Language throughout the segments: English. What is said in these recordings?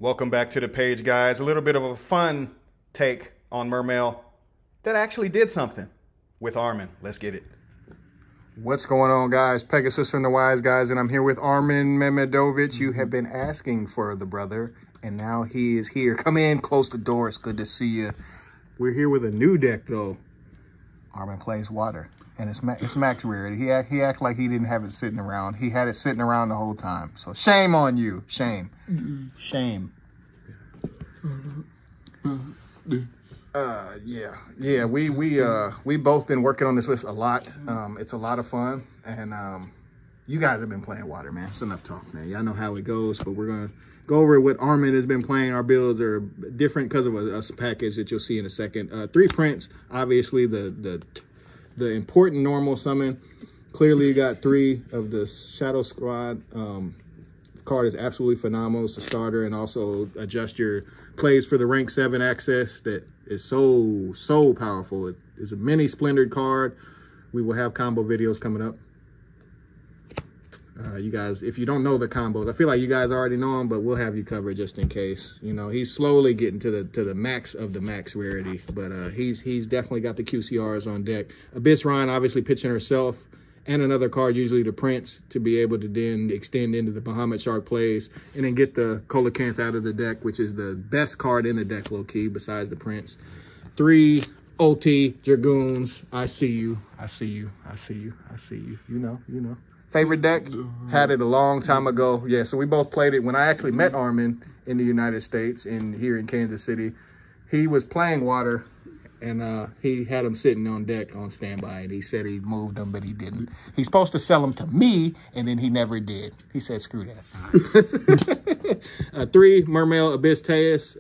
Welcome back to the page, guys. A little bit of a fun take on Mermail that actually did something with Armin. Let's get it. What's going on, guys? Pegasus from the Wise Guys, and I'm here with Armin Memedovich. You have been asking for the brother, and now he is here. Come in, close the door. It's good to see you. We're here with a new deck, though. Armin plays water, and it's max rarity. He act like he didn't have it sitting around. He had it sitting around the whole time. So shame on you. Shame. Shame. Yeah. We both been working on this list a lot. It's a lot of fun, and you guys have been playing water, man. It's enough talk, man. Y'all know how it goes, but we're gonna go over what Armin has been playing. Our builds are different because of a package that you'll see in a second. 3 prints, obviously the important normal summon. Clearly, you got 3 of the Shadow Squad. Card is absolutely phenomenal. It's a starter, and also adjust your plays for the rank 7 access that is so powerful. It is a mini splendored card. We will have combo videos coming up. You guys, if you don't know the combos, I feel like you guys already know them, but we'll have you covered just in case. You know, he's slowly getting to the max of the max rarity, but he's definitely got the QCRs on deck. Abyss Ryan obviously pitching herself, and another card, usually the Prince, to be able to then extend into the Bahamut Shark plays, and then get the Coelacanth out of the deck, which is the best card in the deck, low-key, besides the Prince. 3 OT Dragoons. I see you. You know. Favorite deck? Had it a long time ago. Yeah, so we both played it when I actually met Armin in the United States, here in Kansas City. He was playing water, and he had them sitting on deck on standby, and he said he moved them, but he didn't. He's supposed to sell them to me, and then he never did. He said, screw that. 3, Mermail, Abyss Teus.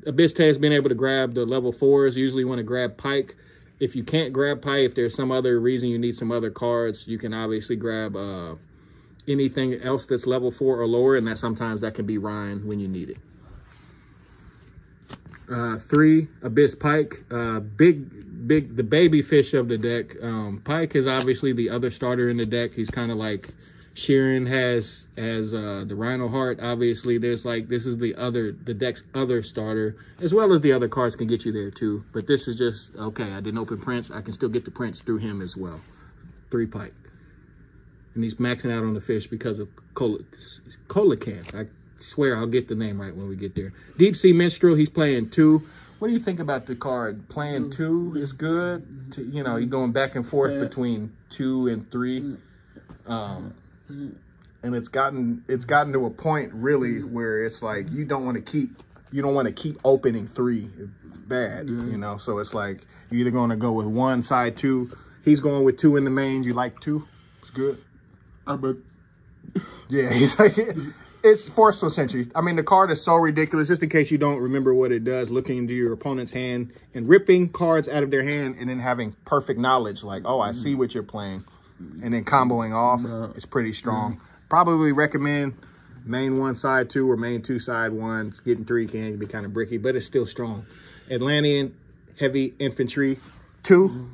Abyss Teus being able to grab the level 4s. Usually want to grab Pike. If you can't grab Pike, if there's some other reason you need some other cards, you can obviously grab anything else that's level 4 or lower, and sometimes that can be Ryan when you need it. 3, Abyss Pike, the baby fish of the deck. Pike is obviously the other starter in the deck. He's kind of like Sheeran has the Rhino Heart. Obviously, this is the deck's other starter, as well as the other cards can get you there too. But this is just, okay, I didn't open Prince. I can still get the Prince through him as well. 3 Pike. And he's maxing out on the fish because of Coelacanth. I swear I'll get the name right when we get there. Deep Sea Minstrel, he's playing 2. What do you think about the card? Playing 2 is good. You know, you're going back and forth between 2 and 3. And it's gotten to a point really where it's like you don't want to keep opening 3. It's bad, you know. So it's like you're either going to go with 1 side 2. He's going with 2 in the main. You like 2? It's good. Yeah, he's like, it's Forceful Sentry. I mean, the card is so ridiculous. Just in case you don't remember what it does, looking into your opponent's hand and ripping cards out of their hand, and then having perfect knowledge, like, oh, I see what you're playing, and then comboing off. It's pretty strong. Probably recommend main 1 side 2 or main 2 side 1. Getting 3 can be kind of bricky, but it's still strong. Atlantean Heavy Infantry 2.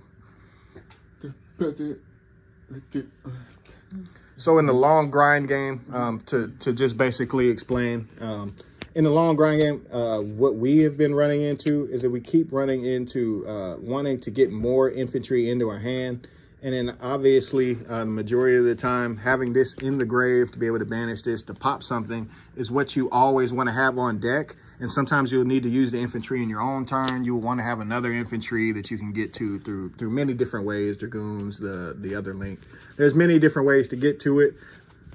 So in the long grind game, to just basically explain, in the long grind game, what we have been running into is that we keep running into wanting to get more infantry into our hand. And then obviously, the majority of the time, having this in the grave to be able to banish this, to pop something, is what you always want to have on deck. And sometimes you'll need to use the infantry in your own turn. You'll want to have another infantry that you can get to through many different ways. Dragoons, the other link. There's many different ways to get to it,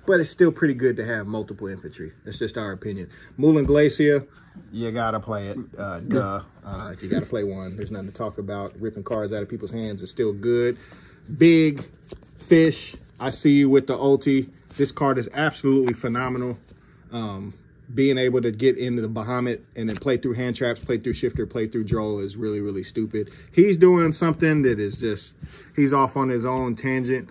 but it's still pretty good to have multiple infantry. That's just our opinion. Moulin Glacier, you gotta play it. You gotta play 1. There's nothing to talk about. Ripping cards out of people's hands is still good. Big Fish, I see you with the ulti. This card is absolutely phenomenal. Being able to get into the Bahamut and then play through hand traps, play through shifter, play through Droll is really, really stupid. He's doing something that is just, he's off on his own tangent.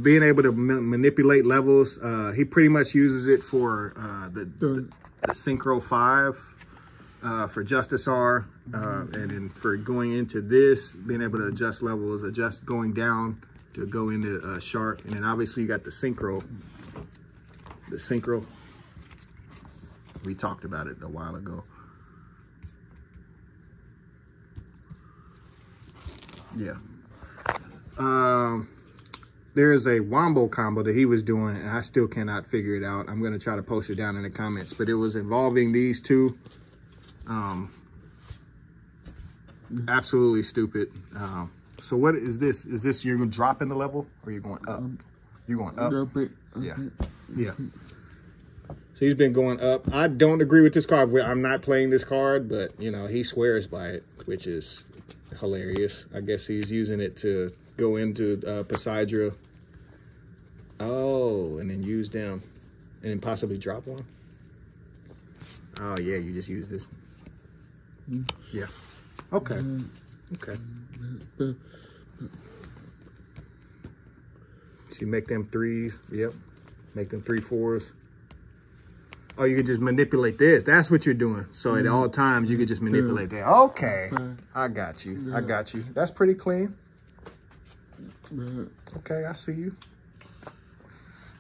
Being able to manipulate levels, he pretty much uses it for the Synchro 5 for Justice R, and then for going into this, being able to adjust levels, adjust going down to go into Shark, and then obviously you got the Synchro. We talked about it a while ago. Yeah. There's a wombo combo that he was doing, and I still cannot figure it out. I'm going to try to post it down in the comments, but it was involving these two. Absolutely stupid. So what is this? Is this you're dropping the level, or you're going up? You're going up. Yeah. Yeah. So he's been going up. I don't agree with this card. I'm not playing this card, but, you know, he swears by it, which is hilarious. I guess he's using it to go into Poseidra. Oh, and then use them. And then possibly drop one. Oh, yeah, you just use this. Yeah. Okay. Okay. See, make them 3s. Yep. Make them 3 4s. Oh, you can just manipulate this. That's what you're doing. So at all times, you can just manipulate that. Okay. I got you. I got you. That's pretty clean. Okay, I see you.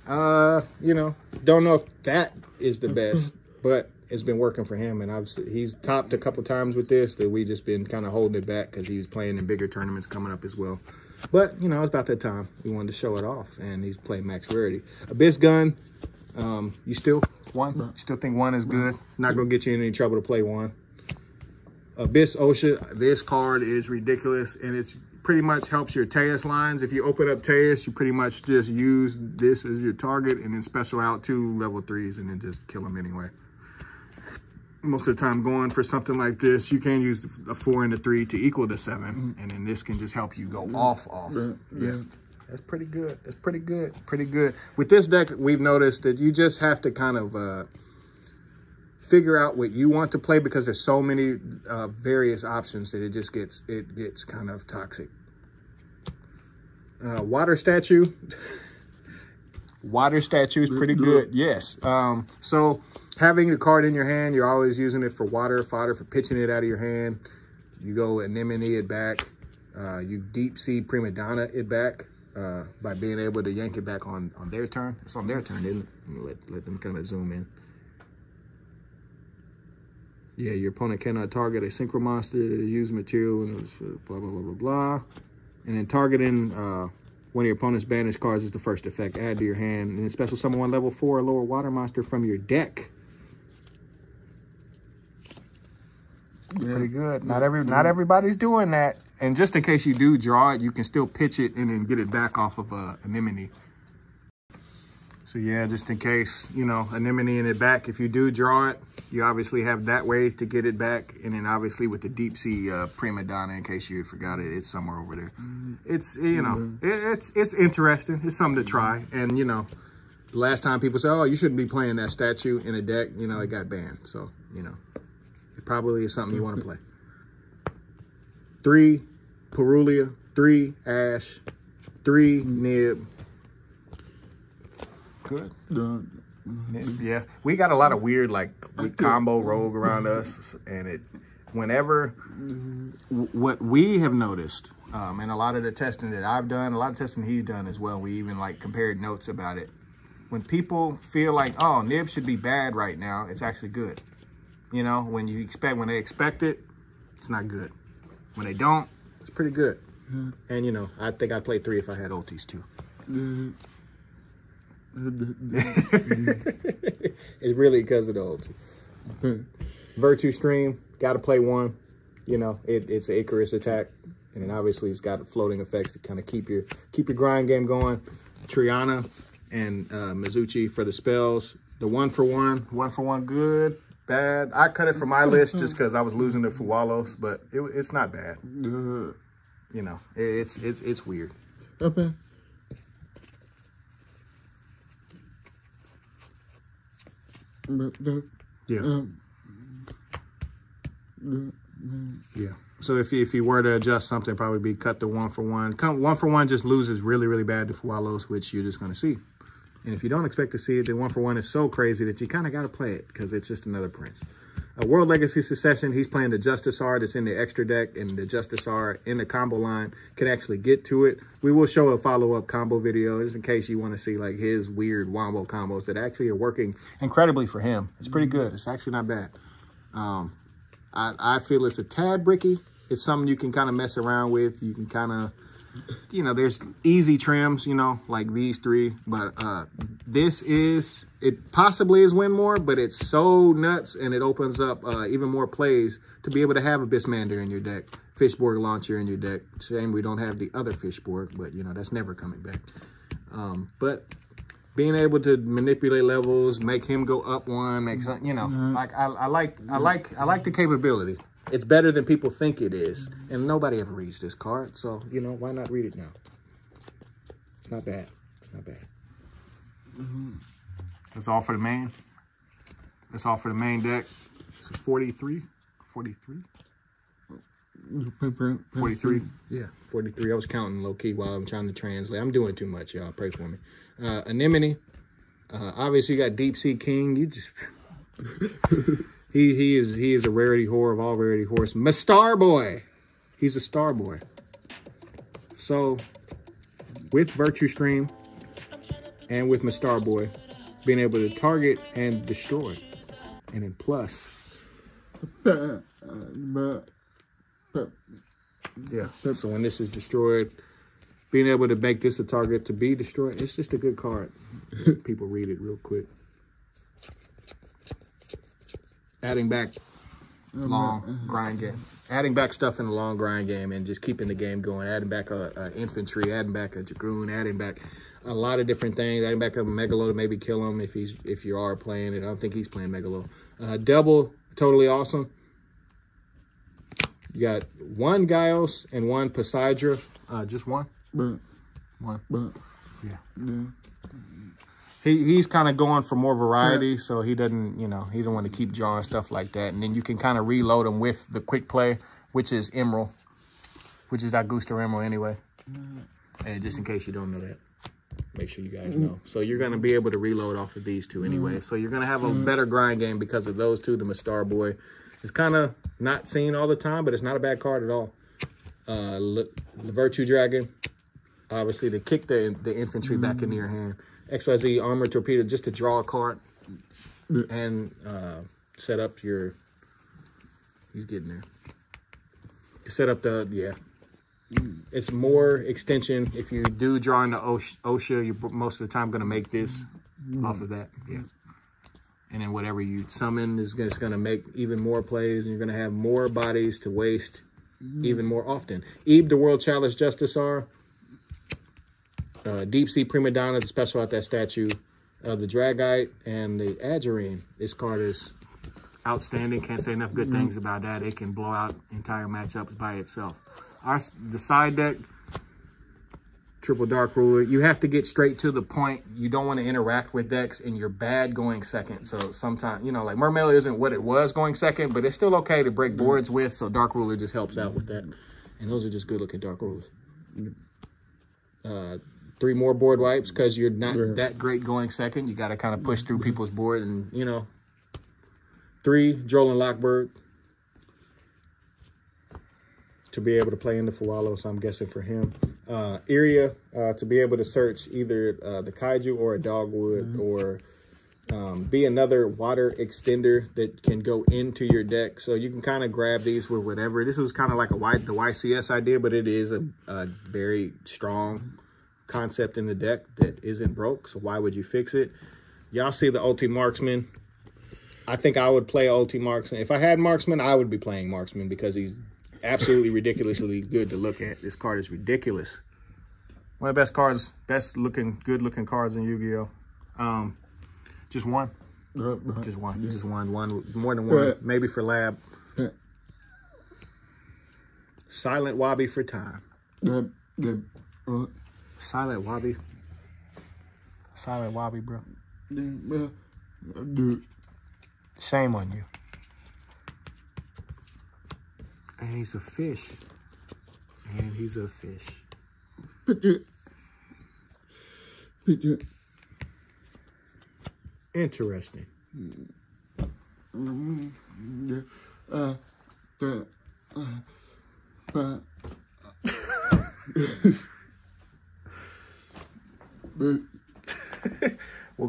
You know, don't know if that is the best, but it's been working for him. And obviously, he's topped a couple times with this that we just been kind of holding it back because he was playing in bigger tournaments coming up as well. But, you know, it's about that time. We wanted to show it off, and he's playing max rarity. Abyss Gun, you still... 1? You still think 1 is good? Not gonna get you in any trouble to play 1. Abyss OSHA, this card is ridiculous, and it's pretty much helps your Teus lines. If you open up Teus, you pretty much just use this as your target and then special out 2 level 3s and then just kill them anyway. Most of the time going for something like this, you can use a 4 and a 3 to equal the 7, and then this can just help you go off. Yeah. That's pretty good. That's pretty good. Pretty good. With this deck, we've noticed that you just have to kind of figure out what you want to play because there's so many various options that it gets kind of toxic. Water statue. Water statue is pretty good. Yes. So having the card in your hand, you're always using it for water fodder, for pitching it out of your hand. You go anemone it back. You deep sea prima donna it back. By being able to yank it back on their turn. It's on their turn, isn't it? Let them kind of zoom in. Yeah, your opponent cannot target a synchro monster that is used material and blah, blah, blah, blah, blah. And then targeting one of your opponent's banished cards is the first effect. Add to your hand. And then special summon 1 level 4 or lower water monster from your deck. Pretty good. Not everybody's doing that. And just in case you do draw it, you can still pitch it and then get it back off of anemone. So yeah, just in case, you know, anemone in it back. If you do draw it, you obviously have that way to get it back. And then obviously with the deep sea prima donna, in case you forgot it, it's somewhere over there. It's, you know, it's interesting. It's something to try. And, you know, the last time people say, oh, you shouldn't be playing that statue in a deck, you know, it got banned. So, you know, it probably is something you want to play. 3 Perulia, 3 Ash, 3 Nib. Good. Yeah, we got a lot of weird like combo rogue around us, and whenever what we have noticed, and a lot of the testing that I've done, a lot of testing he's done as well. We even like compared notes about it. When people feel like, oh, Nib should be bad right now, it's actually good. You know, when they expect it, it's not good. When they don't, it's pretty good. And, you know, I think I'd play 3 if I had ultis, too. It's really because of the ulti. Virtue Stream, got to play 1. You know, it's an Icarus attack. And then obviously it's got floating effects to kind of keep your grind game going. Triana and Mizuchi for the spells. The 1-for-1 good, bad. I cut it from my list just because I was losing to Fuwalos, but it's not bad. You know, it's weird. Okay. Yeah. Yeah. So if you were to adjust something, probably be cut the 1-for-1. 1-for-1 just loses really, really bad to Fuwalos, which you're just going to see. And if you don't expect to see it, then 1-for-1 is so crazy that you kind of got to play it because it's just another prince. World Legacy Succession, he's playing the Justice R that's in the extra deck, and the Justice R in the combo line can actually get to it. We will show a follow-up combo video just in case you want to see like his weird wombo combos that actually are working incredibly for him. It's pretty good. It's actually not bad. I feel it's a tad bricky. It's something you can kind of mess around with. You can kind of, you know, there's easy trims, you know, like these three. But this is, it possibly is win more, but it's so nuts and it opens up even more plays to be able to have a Bismander in your deck, FISHBORG launcher in your deck. Shame we don't have the other FISHBORG, but, you know, that's never coming back. But being able to manipulate levels, make him go up one, make something, you know, like I like the capability. It's better than people think it is, and nobody ever reads this card, so you know why not read it now? It's not bad. It's not bad. That's all for the main. That's all for the main deck. It's a 43. 43. 43. Yeah, 43. I was counting low key while I'm trying to translate. I'm doing too much, y'all. Pray for me. Anemone. Obviously, you got Deep Sea King. You just he is a rarity whore of all rarity whores. My Star Boy. He's a Star Boy. So with Virtue Stream and with my Star Boy, being able to target and destroy, and then plus. Yeah, so when this is destroyed, being able to make this a target to be destroyed, it's just a good card. People read it real quick. Adding back long grind game. Adding back stuff in the long grind game and just keeping the game going. Adding back a infantry, adding back a dragoon, adding back a lot of different things. Adding back a Megalo to maybe kill him if you are playing it. I don't think he's playing Megalo. Double, totally awesome. You got one Gaios and one Poseidra. Just one? One. Yeah. He's kind of going for more variety, so he doesn't, you know, he don't want to keep drawing stuff like that. And then you can kind of reload him with the quick play, which is Emerald, which is Augusta Emerald anyway. And just in case you don't know that, make sure you guys know. So you're going to be able to reload off of these two anyway. So you're going to have a better grind game because of those two. The Star Boy is kind of not seen all the time, but it's not a bad card at all. The Virtue Dragon, obviously to kick the infantry back into your hand. XYZ Armor Torpedo, just to draw a card and set up your, he's getting there. To set up the, yeah. It's more extension. If you do draw into OSHA, you're most of the time going to make this off of that. Yeah. And then whatever you summon is going to make even more plays, and you're going to have more bodies to waste even more often. Eve, the World Challenge Justice R. Deep Sea Prima Donna to special out that statue. The Dragite and the Adgerine. This card is outstanding. Can't say enough good things about that. It can blow out entire matchups by itself. The side deck, Triple Dark Ruler. You have to get straight to the point. You don't want to interact with decks, and you're bad going second. So sometimes, you know, like Mermail isn't what it was going second, but it's still okay to break boards with. So Dark Ruler just helps out with that. And those are just good looking Dark Rulers. 3 more board wipes because you're not that great going second. You got to kind of push through people's board and, you know. 3, Droll and Lockbird. To be able to play into Fualo, so I'm guessing for him. Iria, to be able to search either the Kaiju or a Dogwood or be another water extender that can go into your deck. So you can kind of grab these with whatever. This was kind of like the YCS idea, but it is a very strong concept in the deck that isn't broke, so why would you fix it? Y'all see the Ulti Marksman. I think I would play Ulti Marksman. If I had Marksman, I would be playing Marksman because he's absolutely ridiculously good to look at. This card is ridiculous. One of the best cards, good looking cards in Yu-Gi-Oh. Just one. Just one. More than one. Maybe for lab. Silent Wabi for time. Silent Wabi. Silent Wabi, bro. Shame on you. And he's a fish. And he's a fish. Interesting. Well,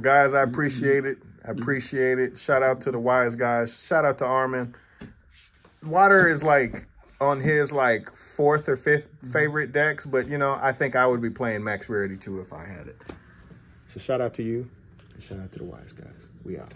guys, I appreciate it. I appreciate it. Shout out to the wise guys. Shout out to Armin. Water is like on his like 4th or 5th favorite decks, but you know, I think I would be playing Max Rarity too if I had it. So shout out to you and shout out to the wise guys. We out.